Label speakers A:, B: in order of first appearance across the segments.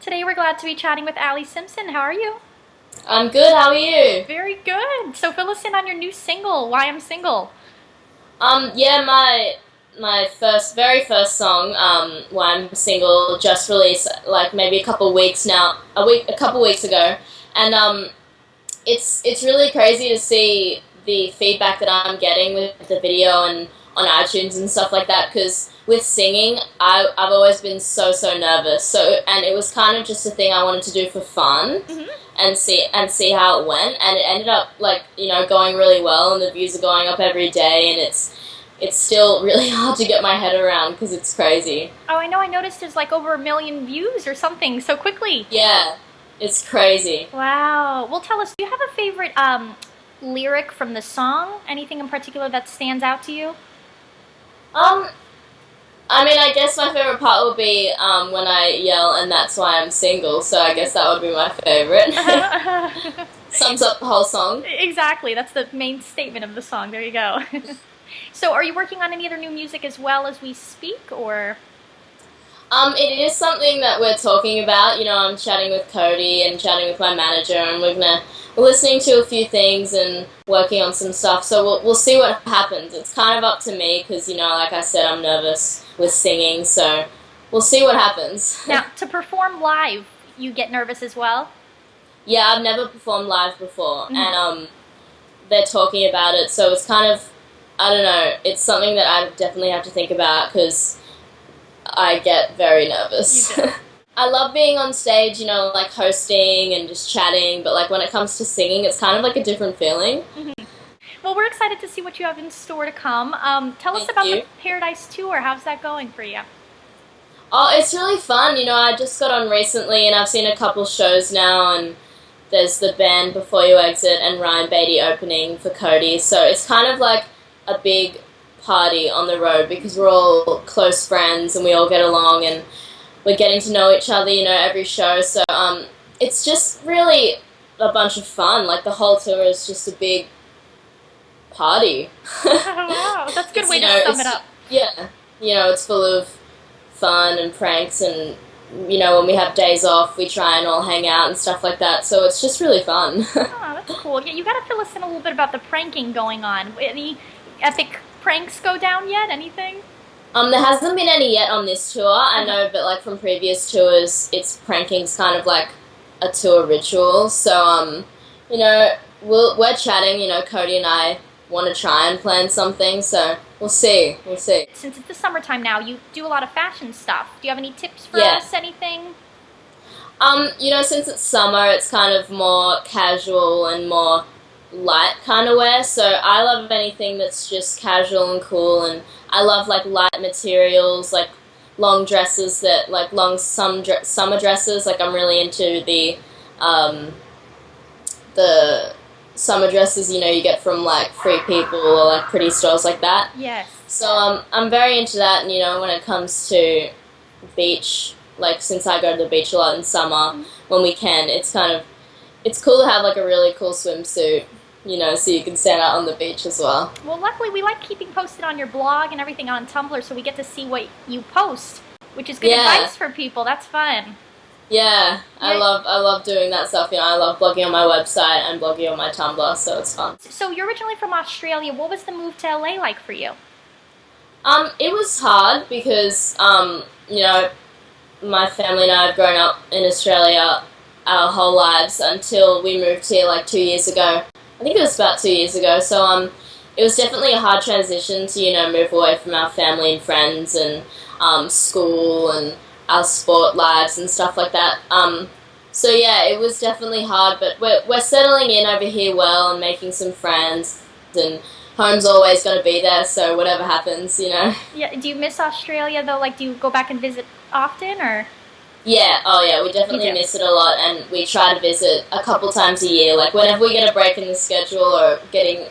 A: Today we're glad to be chatting with Alli Simpson. How are you?
B: I'm good, how are you?
A: Very good. So fill us in on your new single, Why I'm Single.
B: Yeah, my very first song, Why I'm Single, just released like maybe a couple weeks ago, and it's really crazy to see the feedback that I'm getting with the video and on iTunes and stuff like that. Because with singing, I've always been so nervous. And it was kind of just a thing I wanted to do for fun, and see how it went. And it ended up going really well, and the views are going up every day, and it's still really hard to get my head around because it's crazy.
A: Oh, I know. I noticed there's like over 1 million views or something so quickly.
B: Yeah, it's crazy.
A: Wow. Well, tell us, do you have a favorite lyric from the song? Anything in particular that stands out to you?
B: I mean, I guess my favorite part would be when I yell, and that's why I'm single, so I guess that would be my favorite. Sums up the whole song.
A: Exactly. That's the main statement of the song. There you go. So are you working on any other new music as well as we speak, or?
B: It is something that we're talking about. You know, I'm chatting with Cody and chatting with my manager, and we're listening to a few things and working on some stuff. So we'll see what happens. It's kind of up to me because, like I said, I'm nervous with singing. So we'll see what happens.
A: Now, to perform live, you get nervous as well?
B: Yeah, I've never performed live before, and they're talking about it. So it's kind of, I don't know. It's something that I definitely have to think about because I get very nervous. I love being on stage, like hosting and just chatting, but like when it comes to singing, it's kind of like a different feeling.
A: Well, we're excited to see what you have in store to come. Tell us about the Paradise Tour. How's that going for you?
B: Oh, it's really fun. I just got on recently and I've seen a couple shows now, and there's the band Before You Exit and Ryan Beatty opening for Cody. So it's kind of like a big party on the road because we're all close friends and we all get along and we're getting to know each other, every show. So it's just really a bunch of fun. Like the whole tour is just a big party.
A: Wow, that's a good way to sum it up.
B: Yeah, it's full of fun and pranks, and when we have days off, we try and all hang out and stuff like that. So it's just really fun.
A: Oh, that's cool. Yeah, you got to fill us in a little bit about the pranking going on. Any epic pranks go down yet? Anything?
B: There hasn't been any yet on this tour. I know, but like from previous tours, pranking's kind of like a tour ritual. So, we're chatting. Cody and I want to try and plan something. So we'll see.
A: Since it's the summertime now, you do a lot of fashion stuff. Do you have any tips for us? Anything?
B: Since it's summer, it's kind of more casual and more light kind of wear, so I love anything that's just casual and cool, and I love like light materials, like long dresses long summer dresses. Like I'm really into the summer dresses you get from like Free People or like pretty stores like that.
A: Yes.
B: So I'm very into that, and when it comes to beach, like since I go to the beach a lot in summer when we can, it's cool to have like a really cool swimsuit, so you can stand out on the beach as well.
A: Well, luckily we like keeping posted on your blog and everything on Tumblr, so we get to see what you post, which is good advice for people. That's fun.
B: Yeah, I love doing that stuff. I love blogging on my website and blogging on my Tumblr, so it's fun.
A: So you're originally from Australia. What was the move to LA like for you?
B: It was hard because, my family and I have grown up in Australia our whole lives until we moved here like 2 years ago. I think it was about 2 years ago. So it was definitely a hard transition to move away from our family and friends and school and our sport lives and stuff like that. So yeah, it was definitely hard, but we're settling in over here well and making some friends, and home's always going to be there. So whatever happens,
A: Yeah. Do you miss Australia though? Like, do you go back and visit often, or?
B: Yeah, oh yeah, we definitely miss it a lot, and we try to visit a couple times a year. Like whenever we get a break in the schedule or get a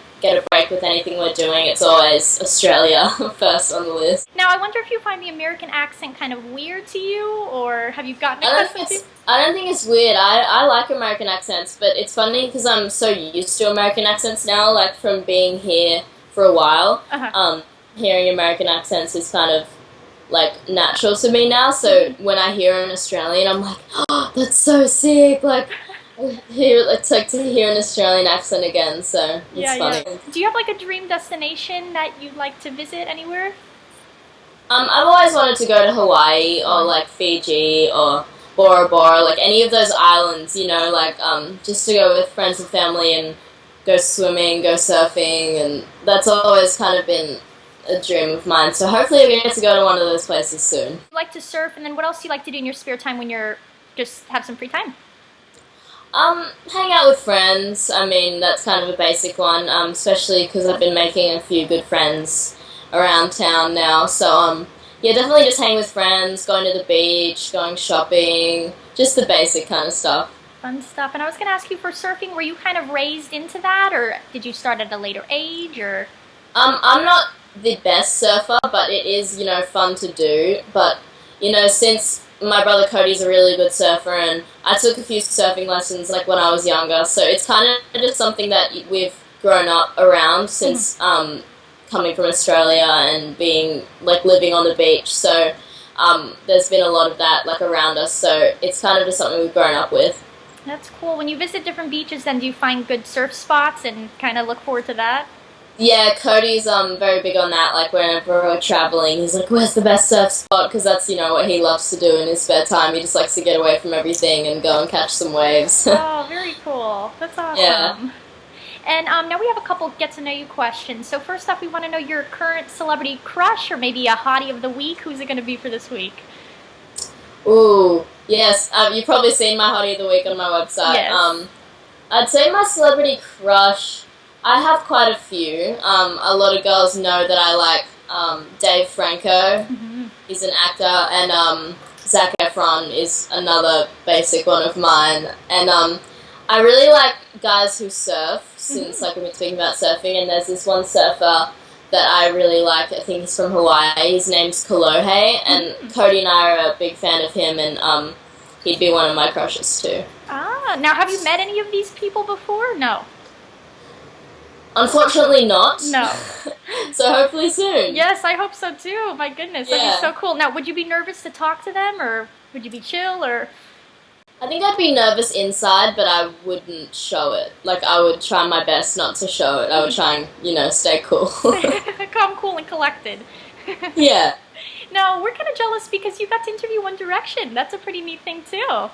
B: break with anything we're doing, it's always Australia first on the list.
A: Now, I wonder if you find the American accent kind of weird to you, or have you gotten accustomed to it?
B: I don't think it's weird. I like American accents, but it's funny because I'm so used to American accents now, like from being here for a while. Hearing American accents is kind of like natural to me now. So when I hear an Australian, I'm like, oh, that's so sick. Like, it's like to hear an Australian accent again. So it's funny.
A: Yeah. Do you have like a dream destination that you'd like to visit anywhere?
B: I've always wanted to go to Hawaii or like Fiji or Bora Bora, like any of those islands, you know, like just to go with friends and family and go swimming, go surfing, and that's always kind of been a dream of mine. So hopefully I get to go to one of those places soon.
A: You like to surf, and then what else do you like to do in your spare time when you're just have some free time?
B: Hang out with friends. I mean, that's kind of a basic one, especially because I've been making a few good friends around town now. So, yeah, definitely just hang with friends, going to the beach, going shopping, just the basic kind of stuff.
A: Fun stuff. And I was going to ask you, for surfing, were you kind of raised into that, or did you start at a later age, or?
B: I'm not the best surfer, but it is, you know, fun to do. But, you know, since my brother Cody's a really good surfer, and I took a few surfing lessons, like, when I was younger, so it's kind of just something that we've grown up around since, coming from Australia and being, like, living on the beach. So, there's been a lot of that, like, around us, so it's kind of just something we've grown up with.
A: That's cool. When you visit different beaches, then do you find good surf spots and kind of look forward to that?
B: Yeah, Cody's very big on that. Like, whenever we're traveling, he's like, where's the best surf spot? Because that's, you know, what he loves to do in his spare time. He just likes to get away from everything and go and catch some waves.
A: Oh, very cool. That's awesome.
B: Yeah.
A: And now we have a couple get-to-know-you questions. So first off, we want to know your current celebrity crush, or maybe a hottie of the week. Who's it going to be for this week?
B: Ooh, yes. You've probably seen my hottie of the week on my website.
A: Yes.
B: I'd say my celebrity crush, I have quite a few. A lot of girls know that I like Dave Franco.
A: Mm-hmm.
B: He's an actor, and Zac Efron is another basic one of mine. And I really like guys who surf, since like we've been speaking about surfing, and there's this one surfer that I really like. I think he's from Hawaii. His name's Kolohe, and Cody and I are a big fan of him, and he'd be one of my crushes too.
A: Ah, now have you met any of these people before? No.
B: Unfortunately not.
A: No.
B: So hopefully soon.
A: Yes, I hope so too. My goodness, that'd be so cool. Now, would you be nervous to talk to them, or would you be chill, or?
B: I think I'd be nervous inside, but I wouldn't show it. Like, I would try my best not to show it. I would try and, you know, stay cool.
A: Calm, cool, and collected.
B: Yeah.
A: Now, we're kind of jealous because you got to interview One Direction. That's a pretty neat thing too.
B: Yeah,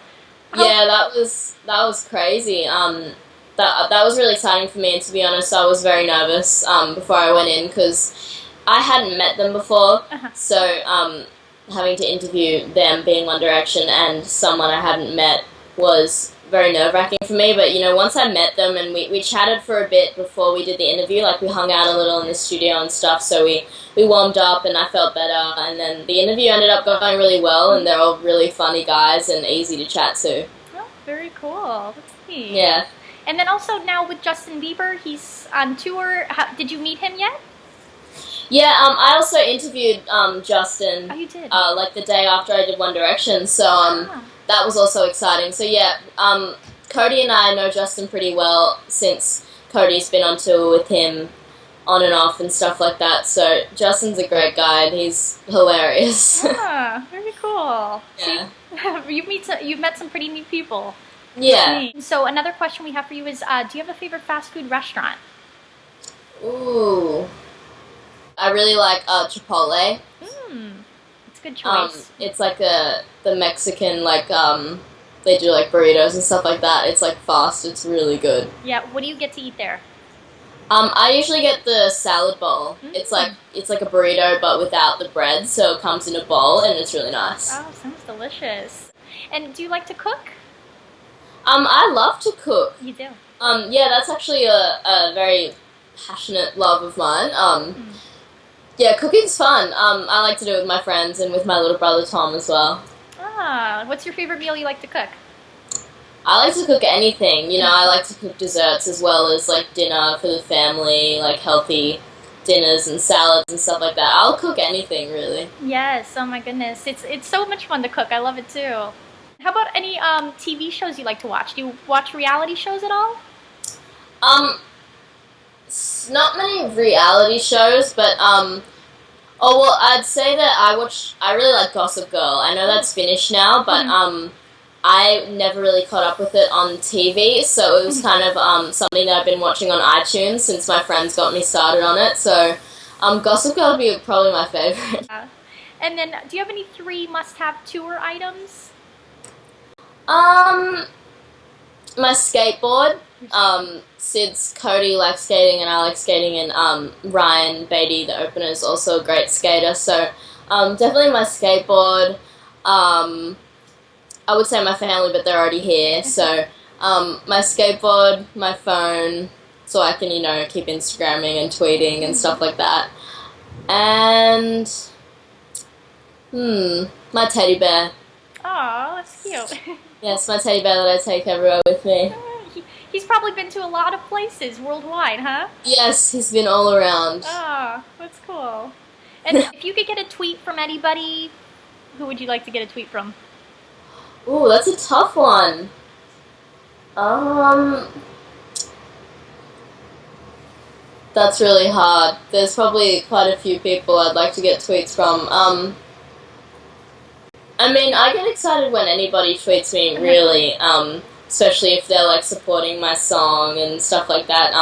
B: that was crazy. That was really exciting for me, and to be honest, I was very nervous before I went in, because I hadn't met them before, so having to interview them, being One Direction, and someone I hadn't met was very nerve-wracking for me. But, you know, once I met them and we chatted for a bit before we did the interview, like we hung out a little in the studio and stuff, so we warmed up and I felt better, and then the interview ended up going really well, and they're all really funny guys and easy to chat to.
A: Oh, very cool. That's neat.
B: Yeah.
A: And then also now with Justin Bieber, he's on tour. Did you meet him yet?
B: Yeah, I also interviewed Justin.
A: Oh, you did?
B: Like the day after I did One Direction, so that was also exciting. So yeah, Cody and I know Justin pretty well since Cody's been on tour with him on and off and stuff like that. So Justin's a great guy, and he's hilarious.
A: Ah, very cool.
B: Yeah.
A: See, you've met some pretty neat people.
B: Yeah.
A: So another question we have for you is, do you have a favorite fast food restaurant?
B: Ooh. I really like Chipotle.
A: It's a good choice.
B: It's like the Mexican, like, they do like burritos and stuff like that. It's like fast. It's really good.
A: Yeah, what do you get to eat there?
B: I usually get the salad bowl. It's like a burrito but without the bread, so it comes in a bowl and it's really nice.
A: Oh, sounds delicious. And do you like to cook?
B: I love to cook.
A: You do?
B: Yeah, that's actually a very passionate love of mine. Yeah, cooking's fun. I like to do it with my friends and with my little brother Tom as well.
A: Ah, what's your favorite meal you like to cook?
B: I like to cook anything. You know, I like to cook desserts as well as like dinner for the family, like healthy dinners and salads and stuff like that. I'll cook anything, really.
A: Yes, oh my goodness. It's so much fun to cook. I love it too. How about any TV shows you like to watch? Do you watch reality shows at all?
B: Not many reality shows, but Oh well, I'd say that I really like Gossip Girl. I know that's finished now, but I never really caught up with it on TV, so it was kind of something that I've been watching on iTunes since my friends got me started on it. So Gossip Girl would be probably my favorite.
A: And then, do you have any 3 must-have tour items?
B: Um, my skateboard. Since Cody likes skating and I like skating, and Ryan Beatty, the opener, is also a great skater. So definitely my skateboard. I would say my family, but they're already here. So my skateboard, my phone, so I can keep Instagramming and tweeting and stuff like that. And my teddy bear.
A: Aw, that's cute.
B: Yes, my teddy bear that I take everywhere with me.
A: He's probably been to a lot of places worldwide, huh?
B: Yes, he's been all around.
A: Ah, that's cool. And if you could get a tweet from anybody, who would you like to get a tweet from?
B: Ooh, that's a tough one. That's really hard. There's probably quite a few people I'd like to get tweets from. I mean, I get excited when anybody tweets me, really, especially if they're, like, supporting my song and stuff like that,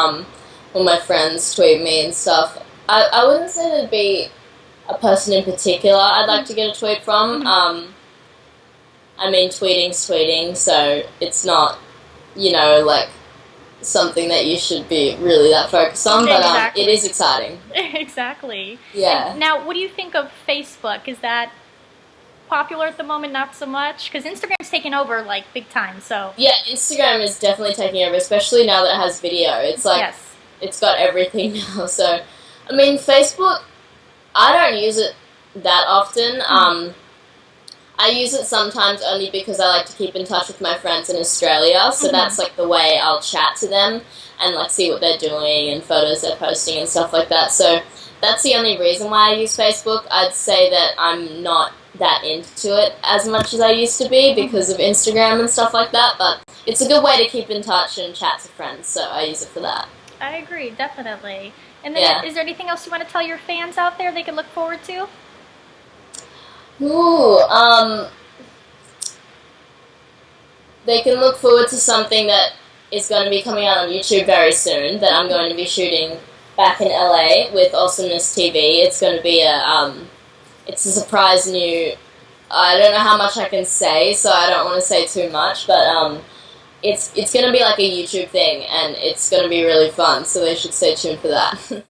B: when my friends tweet me and stuff. I wouldn't say there'd be a person in particular I'd like to get a tweet from. I mean, tweeting's tweeting, so it's not, like, something that you should be really that focused on, but
A: Exactly.
B: it is exciting.
A: Exactly.
B: Yeah.
A: And now, what do you think of Facebook? Is that popular at the moment? Not so much? Because Instagram's taken over, like, big time, so...
B: Yeah, Instagram is definitely taking over, especially now that it has video. It's like,
A: Yes.
B: It's got everything now, so... I mean, Facebook, I don't use it that often. I use it sometimes only because I like to keep in touch with my friends in Australia, so that's, like, the way I'll chat to them and, like, see what they're doing and photos they're posting and stuff like that. So that's the only reason why I use Facebook. I'd say that I'm not that into it as much as I used to be because of Instagram and stuff like that, but it's a good way to keep in touch and chat to friends, so I use it for that.
A: I agree, definitely. And then, is there anything else you want to tell your fans out there they can look forward to?
B: Ooh, they can look forward to something that is going to be coming out on YouTube very soon that I'm going to be shooting back in LA with Awesomeness TV. It's going to be it's a surprise new... I don't know how much I can say, so I don't want to say too much, but it's going to be like a YouTube thing, and it's going to be really fun, so they should stay tuned for that.